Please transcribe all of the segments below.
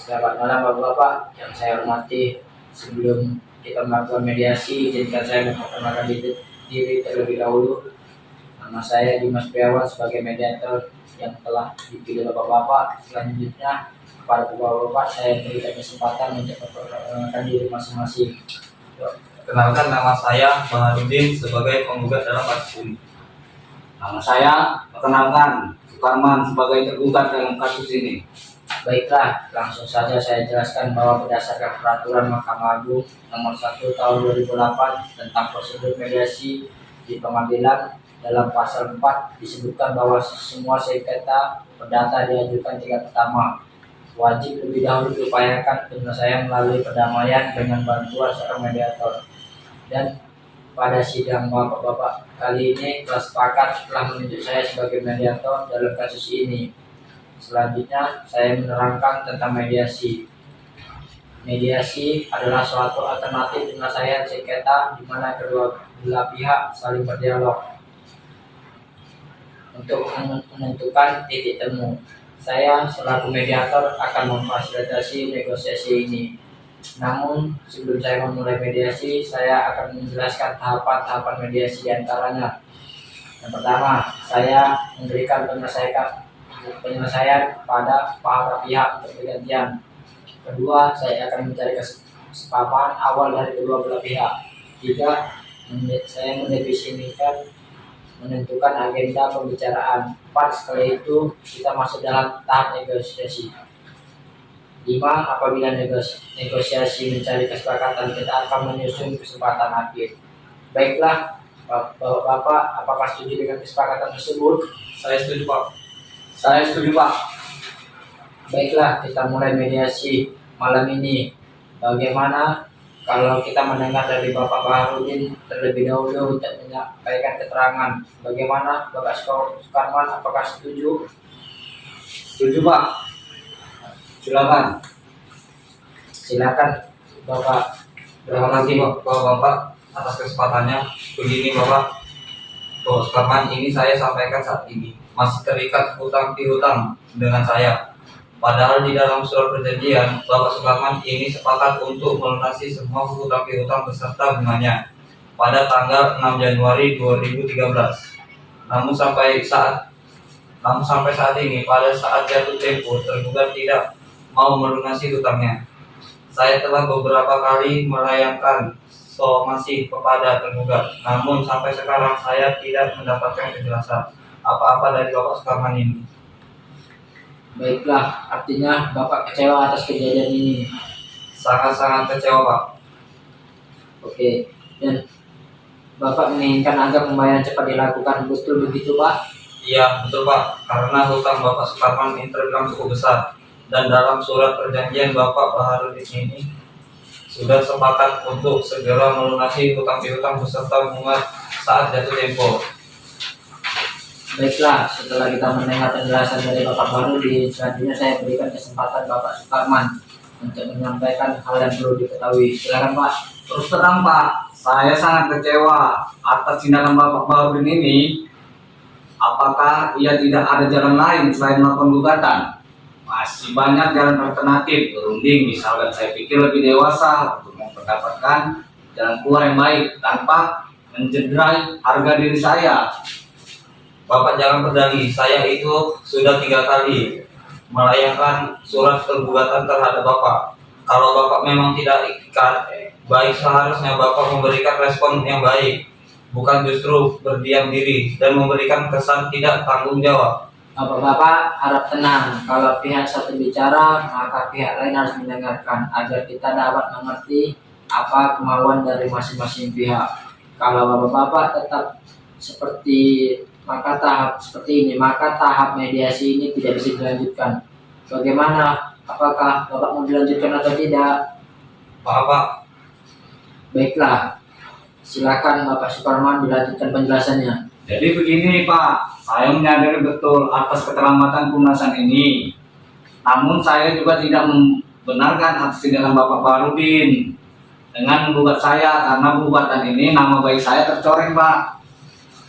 Selamat malam Bapak-Bapak yang saya hormati. Sebelum kita melakukan mediasi, izinkan saya memperkenalkan diri terlebih dahulu. Nama saya Dimas Priawan sebagai mediator yang telah dipilih Bapak-Bapak. Selanjutnya kepada Bapak-Bapak saya berikan kesempatan untuk memperkenalkan diri masing-masing. Kenalkan, nama saya Baharudin sebagai penggugat dalam kasus ini. Nama saya, perkenalkan, Sukarman sebagai tergugat dalam kasus ini. Baiklah, langsung saja saya jelaskan bahwa berdasarkan Peraturan Mahkamah Agung Nomor 1 Tahun 2008 tentang prosedur mediasi di pengadilan, dalam pasal 4 disebutkan bahwa semua sengketa perdata diajukan tingkat pertama wajib lebih dahulu diupayakan penyelesaian melalui perdamaian dengan bantuan seorang mediator. Dan pada sidang Bapak-Bapak kali ini telah sepakat telah menunjuk saya sebagai mediator dalam kasus ini. Selanjutnya saya menerangkan tentang mediasi. Mediasi adalah suatu alternatif penyelesaian sengketa di mana kedua belah pihak saling berdialog untuk menentukan titik temu. Saya selaku mediator akan memfasilitasi negosiasi ini. Namun sebelum saya memulai mediasi, saya akan menjelaskan tahapan-tahapan mediasi diantaranya. Yang pertama, saya memberikan penyelesaian pada para pihak untuk pergantian. Kedua, saya akan mencari kesepahaman awal dari kedua belah pihak. Tiga, saya mendefinisikan menentukan agenda pembicaraan. 4, setelah itu kita masuk dalam tahap negosiasi. 5, apabila negosiasi mencari kesepakatan, kita akan menyusun kesempatan akhir. Baiklah, Bapak, apakah setuju dengan kesepakatan tersebut? Saya setuju, Pak. Saya setuju, Pak. Baiklah, kita mulai mediasi malam ini. Bagaimana kalau kita mendengar dari Bapak Baharudin terlebih dahulu untuk menyampaikan keterangan? Bagaimana Bapak Sukarman, apakah setuju? Setuju, Pak. Silakan Bapak. Terima kasih Bapak atas kesempatannya. Begini Bapak Sukarman, ini saya sampaikan saat ini masih terikat hutang piutang dengan saya. Padahal di dalam surat perjanjian Bapak Sukarman ini sepakat untuk melunasi semua hutang piutang beserta bunganya pada tanggal 6 Januari 2013. Namun sampai saat ini, pada saat jatuh tempo, tergugat tidak mau melunasi hutangnya. Saya telah beberapa kali melayangkan somasi kepada tergugat, namun sampai sekarang saya tidak mendapatkan kejelasan apa-apa dari Bapak Sukarman ini. Baiklah, artinya Bapak kecewa atas kejadian ini. Sangat-sangat kecewa, Pak. Oke, dan Bapak menginginkan agar pembayaran cepat dilakukan, betul begitu Pak? Iya, betul Pak. Karena hutang Bapak Sukarman ini terbilang cukup besar. Dan dalam surat perjanjian Bapak Baharudin ini sudah sepakat untuk segera melunasi hutang piutang beserta bunga saat jatuh tempo. Baiklah, setelah kita mendengar penjelasan dari Bapak Baharudin, selanjutnya saya berikan kesempatan Bapak Sukarman untuk menyampaikan hal yang perlu diketahui. Silakan Pak. Terus terang, Pak, saya sangat kecewa atas tindakan Bapak Baharudin ini. Apakah ia tidak ada jalan lain selain melakukan gugatan? Masih banyak jalan alternatif, berunding misalkan. Saya pikir lebih dewasa untuk mendapatkan jalan keluar yang baik tanpa mencederai harga diri saya. Bapak jangan berdalih, saya itu sudah 3 kali melayangkan surat pergugatan terhadap Bapak. Kalau Bapak memang tidak ikat, baik seharusnya Bapak memberikan respon yang baik, bukan justru berdiam diri dan memberikan kesan tidak tanggung jawab. Bapak-bapak harap tenang. Kalau pihak satu bicara, maka pihak lain harus mendengarkan agar kita dapat mengerti apa kemauan dari masing-masing pihak. Kalau bapak-bapak tetap maka tahap mediasi ini tidak bisa dilanjutkan. Bagaimana? Apakah Bapak mau dilanjutkan atau tidak? Pak. Baiklah, silakan Bapak Sukarman dilanjutkan penjelasannya. Jadi begini Pak, saya menyadari betul atas keterlambatan pelunasan ini. Namun saya juga tidak membenarkan atas tindakan Bapak Baharudin dengan menggugat saya, karena gugatan ini nama baik saya tercoreng Pak.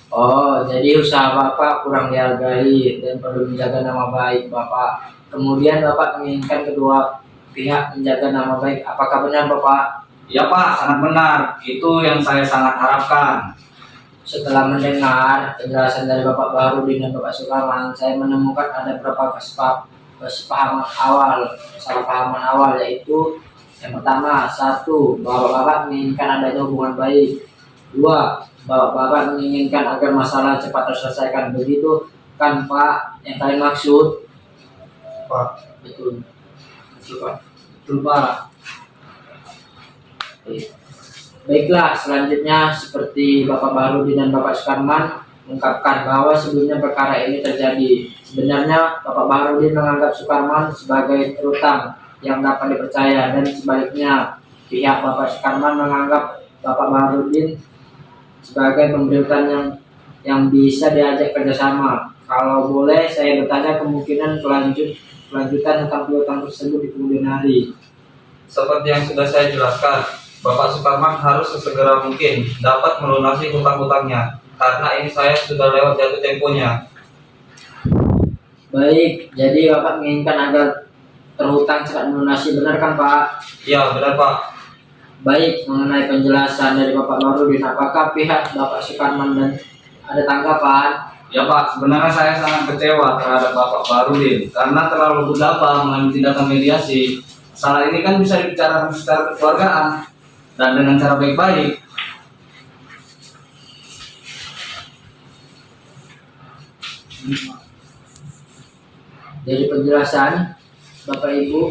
Oh, jadi usaha Bapak kurang dihargai dan perlu menjaga nama baik Bapak. Kemudian Bapak menginginkan kedua pihak menjaga nama baik. Apakah benar Bapak? Ya Pak, sangat benar. Itu yang saya sangat harapkan. Setelah mendengar penjelasan dari Bapak Baharudin dan Bapak Sukarman, saya menemukan ada beberapa kesalahpahaman awal, yaitu yang pertama, satu, bahwa Bapak menginginkan adanya hubungan baik. Dua, bahwa Bapak menginginkan agar masalah cepat terselesaikan. Begitu kan Pak yang kalian maksud? Pak. Betul. Betul Pak. Betul Pak. Oke. Baiklah, selanjutnya seperti Bapak Baharudin dan Bapak Sukarman mengungkapkan bahwa sebelumnya perkara ini terjadi. Sebenarnya Bapak Baharudin menganggap Sukarman sebagai terutang yang dapat dipercaya, dan sebaliknya pihak Bapak Sukarman menganggap Bapak Baharudin sebagai pemberi utang yang bisa diajak kerjasama. Kalau boleh saya bertanya kemungkinan kelanjutan tentang piutang tersebut di kemudian hari. Seperti yang sudah saya jelaskan, Bapak Sukarman harus sesegera mungkin dapat melunasi hutang-hutangnya, karena ini saya sudah lewat jatuh temponya. Baik, jadi Bapak menginginkan agar terhutang cepat melunasi, benar kan Pak? Ya, benar Pak. Baik, mengenai penjelasan dari Bapak Baharudin, apakah pihak Bapak Sukarman dan ada tanggapan? Ya Pak, sebenarnya saya sangat kecewa terhadap Bapak Baharudin karena terlalu gegabah mengambil tindakan mediasi. Masalah ini kan bisa dibicarakan secara kekeluargaan dan dengan cara baik-baik. Dari penjelasan Bapak Ibu,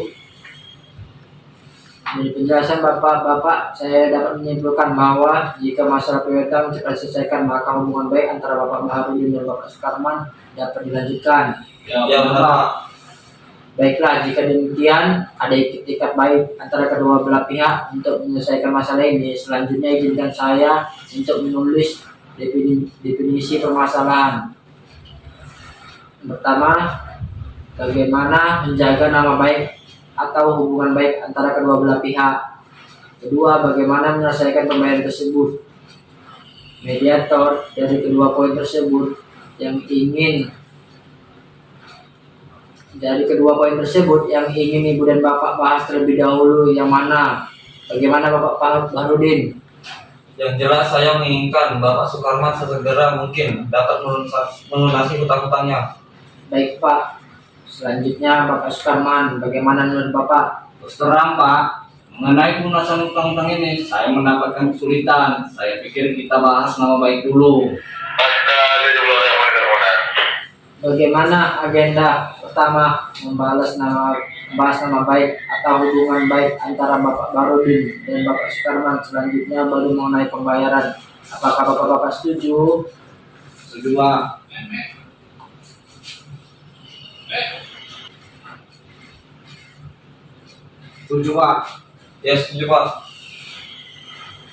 dari penjelasan Bapak, saya dapat menyimpulkan bahwa jika masalah piutang cepat diselesaikan, maka hubungan baik antara Bapak Baharudin dan Bapak Sukarman dapat dilanjutkan. Ya, benar Pak. Baiklah, jika demikian ada itikat baik antara kedua belah pihak untuk menyelesaikan masalah ini. Selanjutnya izinkan saya untuk menulis definisi permasalahan. Pertama, bagaimana menjaga nama baik atau hubungan baik antara kedua belah pihak. Kedua, bagaimana menyelesaikan pembayaran tersebut. Mediator dari kedua poin tersebut yang ingin Ibu dan Bapak bahas terlebih dahulu yang mana? Bagaimana Bapak Baharudin? Yang jelas saya menginginkan Bapak Sukarman sesegera mungkin dapat melunasi hutang-hutangnya. Baik Pak. Selanjutnya Bapak Sukarman, bagaimana menurut Bapak? Terus terang Pak, mengenai pelunasan utang-utang ini saya mendapatkan kesulitan. Saya pikir kita bahas nama baik dulu. Bagaimana agenda pertama membahas nama baik atau hubungan baik antara Bapak Baharudin dan Bapak Sukarman, selanjutnya baru mengenai pembayaran. Apakah Bapak setuju? Setuju Pak. Setuju Pak. Ya, setuju Pak.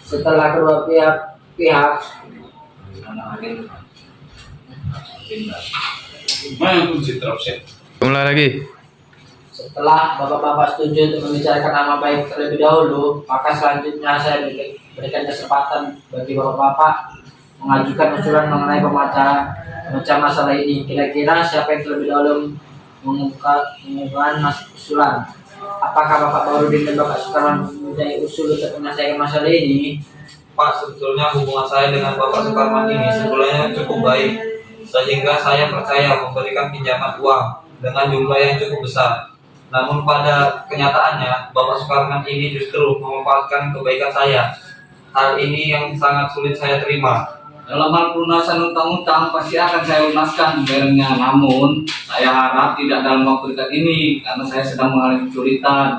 Setelah kedua pihak Mulai lagi. setelah Bapak-Bapak setuju untuk membicarakan nama baik terlebih dahulu, maka selanjutnya saya berikan kesempatan bagi Bapak-Bapak mengajukan usulan mengenai pemecah masalah ini. Kira-kira siapa yang terlebih dahulu mengumumkan usulan? Apakah Bapak Baharudin dan Bapak Sukarman mempunyai usul untuk menyelesaikan masalah ini? Pak, sebetulnya hubungan saya dengan Bapak Sukarman ini sebetulnya cukup baik, sehingga saya percaya memberikan pinjaman uang dengan jumlah yang cukup besar. Namun pada kenyataannya Bapak Sukarman ini justru memanfaatkan kebaikan saya. Hal ini yang sangat sulit saya terima. Dalam hal pelunasan utang-utang pasti akan saya lunaskan pembayarannya. Namun saya harap tidak dalam waktu dekat ini karena saya sedang mengalami kesulitan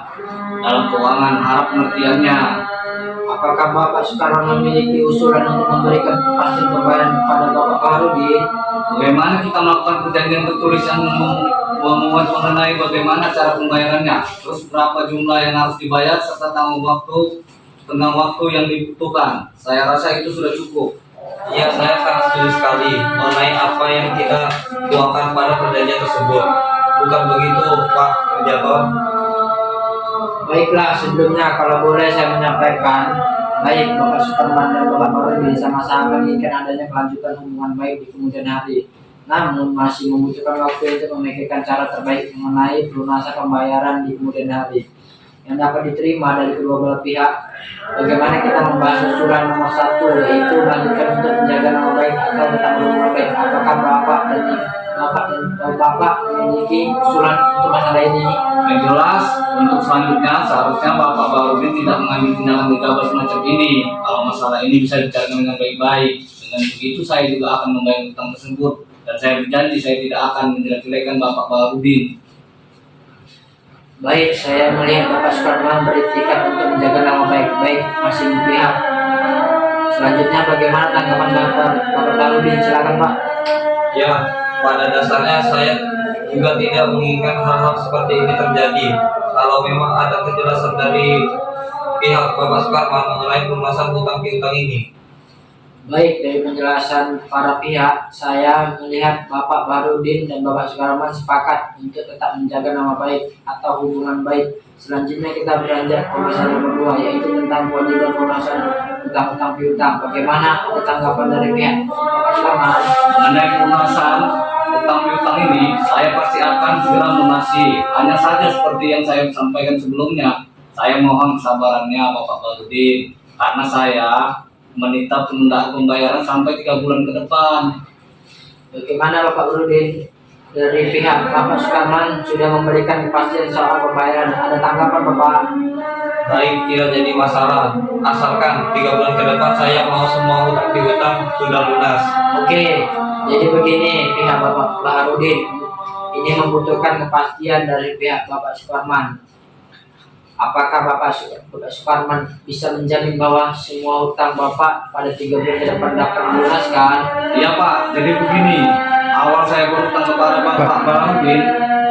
dalam keuangan. Harap pengertiannya. Apakah Bapak Sukarman memiliki usulan untuk memberikan hasil pembayaran kepada Bapak Baharudin? Bagaimana kita melakukan perjanjian tertulis yang memuat mengenai bagaimana cara pembayarannya, terus berapa jumlah yang harus dibayar serta tenggang waktu yang dibutuhkan. Saya rasa itu sudah cukup. Ya, saya sangat setuju sekali mengenai apa yang kita tuangkan pada perjanjian tersebut. Bukan begitu, Pak Pejabat? Baiklah, sebelumnya kalau boleh saya menyampaikan, baik Bapak Sukarman dan Bapak Baharudin sama-sama menginginkan adanya kelanjutan hubungan baik di kemudian hari. Namun masih membutuhkan waktu untuk memikirkan cara terbaik mengenai pelunasan pembayaran di kemudian hari. yang dapat diterima dari kedua belah pihak. Bagaimana kita membahas usulan nomor 1, yaitu melanjutkan untuk menjaga nama baik atau tetap berhubungan baik. Apakah Bapak memiliki usulan untuk masalah ini? Yang jelas, untuk selanjutnya seharusnya Bapak Baharudin tidak mengambil tindakan gegabah semacam ini. Kalau masalah ini bisa dicarikan dengan baik-baik. Dengan begitu saya juga akan membayar utang tersebut. Dan saya berjanji saya tidak akan menjelek-jelekan Bapak Baharudin. Baik, saya melihat Bapak Sukarman beritikat untuk menjaga nama baik-baik masing pihak. Selanjutnya bagaimana tanggapan Bapak Baharudin? Silakan Pak. Ya, pada dasarnya saya juga tidak menginginkan hal-hal seperti ini terjadi. Kalau memang ada kejelasan dari pihak Bapak Sukarman mengenai permasalahan hutang piutang ini. Baik, dari penjelasan para pihak, saya melihat Bapak Baharudin dan Bapak Sukarman sepakat untuk tetap menjaga nama baik atau hubungan baik. Selanjutnya kita beranjak ke masalah nomor 2, yaitu tentang kewajiban pelunasan hutang-hutang piutang. Bagaimana tanggapan dari pihak Bapak Sukarman? Mengenai pelunasan utang piutang ini, saya pasti akan segera melunasi. Hanya saja seperti yang saya sampaikan sebelumnya, saya mohon kesabarannya Bapak Baharudin, karena saya menitap penundaan pembayaran sampai 3 bulan ke depan. Bagaimana Bapak Baharudin? Dari pihak Bapak Sukarman sudah memberikan kepastian soal pembayaran. Ada tanggapan Bapak? Baik, tidak jadi masalah. Asalkan 3 bulan ke depan saya mau semua hutang piutang sudah lunas. Oke, jadi begini pihak Bapak Baharudin. Ini membutuhkan kepastian dari pihak Bapak Sukarman. Apakah Bapak Sukarman bisa menjamin bahwa semua hutang Bapak pada 3 bulan ke depan dapat dilunaskan? Iya Pak, jadi begini. Awal saya berutang kepada Bapak Baharudin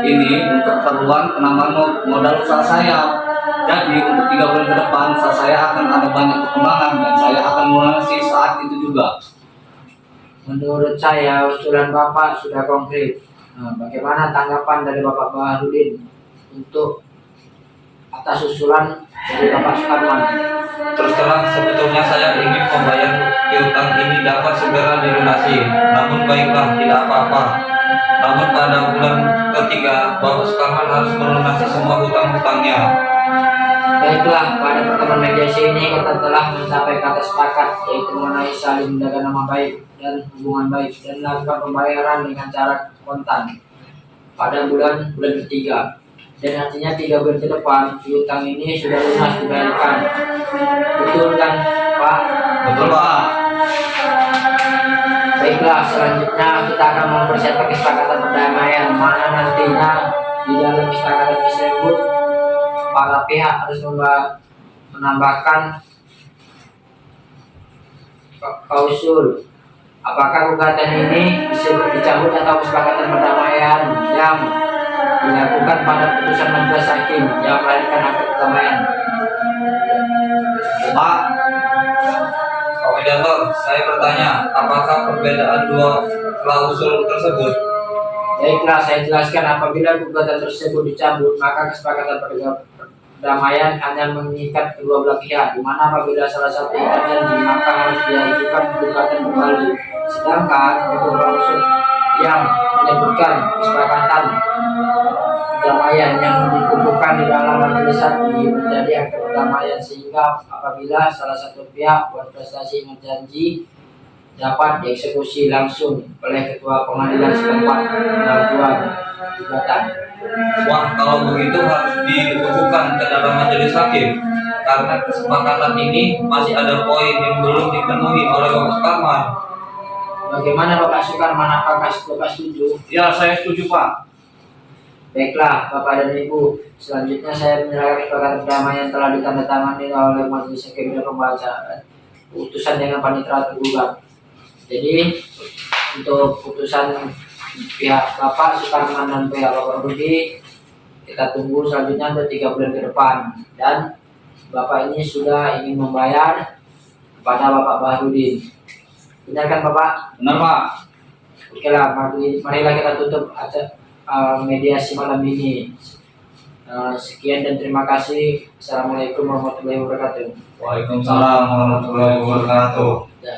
ini untuk keperluan penambahan modal usaha saya. Jadi untuk 3 bulan ke depan usaha saya akan ada banyak perkembangan dan saya akan melunasi saat itu juga. Menurut saya usulan Bapak sudah konkret. Nah, bagaimana tanggapan dari Bapak Baharudin untuk atas usulan dari Bapak Sukarman? Terus terang sebetulnya saya ingin pembayaran piutang ini dapat segera dilunasi. Namun baiklah, tidak apa-apa. Namun pada bulan ketiga Bapak Sukarman harus melunasi semua hutang-hutangnya. Baiklah, pada pertemuan mediasi ini kita telah mencapai kata sepakat, yaitu mengenai saling menjaga nama baik dan hubungan baik dan melakukan pembayaran dengan cara kontan pada bulan ketiga. Dan artinya 3 bulan ke depan piutang ini sudah lunas dibayarkan. Betul kan Pak? Betul Pak. Baiklah, selanjutnya kita akan mempersiapkan kesepakatan perdamaian, mana nantinya di dalam kesepakatan tersebut para pihak harus menambahkan klausul. Apakah gugatan ini disebut dicabut atau kesepakatan perdamaian yang dilakukan pada putusan majelis hakim yang melahirkan akad perdamaian? Pak, Komediator, saya bertanya, apakah perbedaan dua klausul tersebut? Baiklah, saya jelaskan. Apabila gugatan tersebut dicabut, maka kesepakatan perdamaian hanya mengikat kedua belah pihak, di mana apabila salah satu ikat janji, maka harus diajukan gugatan kembali. Sedangkan untuk klausul yang menyebutkan kesepakatan perdamaian yang dikumpulkan di dalam majelis hakim menjadi akad perdamaian, sehingga apabila salah satu pihak berprestasi menjanji dapat dieksekusi langsung oleh ketua pengadilan setempat pengajuan gugatan. Wah, kalau begitu harus dikukuhkan ke dalam majelis hakim. Karena kesepakatan ini masih ada poin yang belum dipenuhi oleh Bapak Sukarman. Bagaimana Bapak Sukarman, apakah Bapak setuju? ya saya setuju Pak. Baiklah Bapak dan Ibu, selanjutnya saya menyerahkan kesepakatan perdamaian yang telah ditandatangani oleh majelis hakim dan pembacaan putusan dengan panitera tergugat. Jadi untuk putusan pihak Bapak Sukarman dan pihak Bapak Rudi kita tunggu selanjutnya untuk 3 bulan ke depan, dan Bapak ini sudah ingin membayar kepada Bapak Baharudin. Benar kan Bapak? Benar Pak. Oke lah, marilah kita tutup mediasi malam ini. Sekian dan terima kasih. Assalamualaikum warahmatullahi wabarakatuh. Waalaikumsalam warahmatullahi wabarakatuh. Ya.